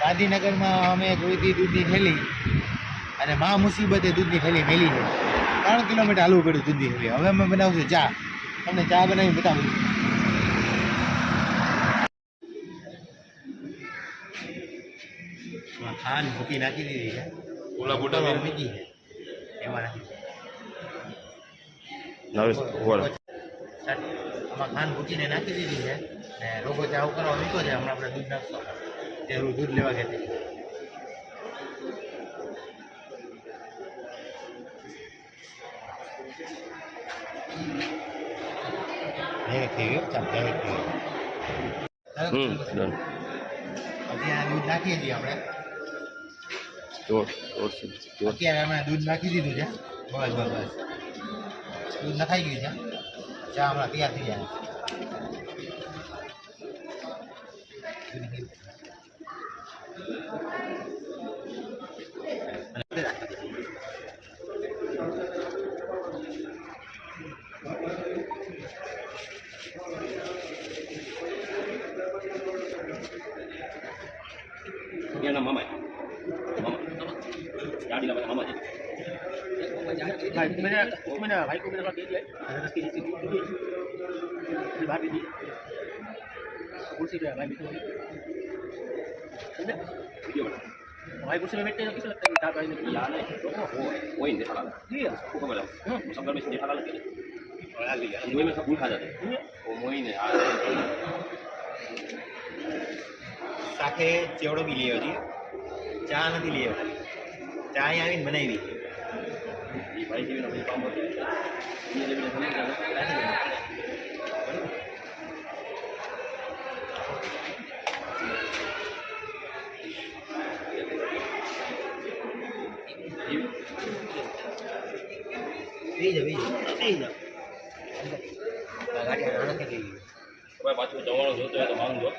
ગાંધીનગરમાં અમે જોઈ હતી દૂધની થેલી અને મા મુસીબતે દૂધની થેલી મેલી છે. 3 કિલોમીટર હાલવું પડ્યું દૂધની થેલી. હવે અમે બનાવશું ચા. તમને ચા બનાવી બતાવું. ખાંડ ભૂકી નાખી દીધી છે. ઓલા બુટા મૂકી છે એમાં નાખી આમાં ખાંડ ભૂકીને નાખી દીધી છે ને લોકો ચા કરવા મૂકો છે. હમણાં આપણે દૂધ નાખશો તેનું દૂધ લેવા ગયા થઈ ગયો. ચાલ થઈ ગયો. અત્યારે દૂધ નાખીએ છીએ આપણે. અત્યારે અમે દૂધ નાખી દીધું છે. બસ બસ બસ દૂધ નખાઈ ગયું છે. ચા હમણાં તૈયાર થઈ જાય. मामा गाड़ी लगा मामा जी मैंने भाई को मेरे पास दे दिया बात दी कुर्सी पे भाई बैठे वीडियो भाई कुर्सी में बैठते हैं किस लगता है चार भाई ने यार वो इन देखा ठीक है को बोला सब में से देखा लगे और आ गया मुंह में सब भूल खा जाते वो मोई ने आ સાથે ચેવડો બી લેવો જોઈએ. ચા નથી લેવો. ચા અહીં આવીને બનાવી એ ભાઈ જેવીનો ભાઈ કામ હોય પાછું જવાનું જોતું હોય તો માંગજો.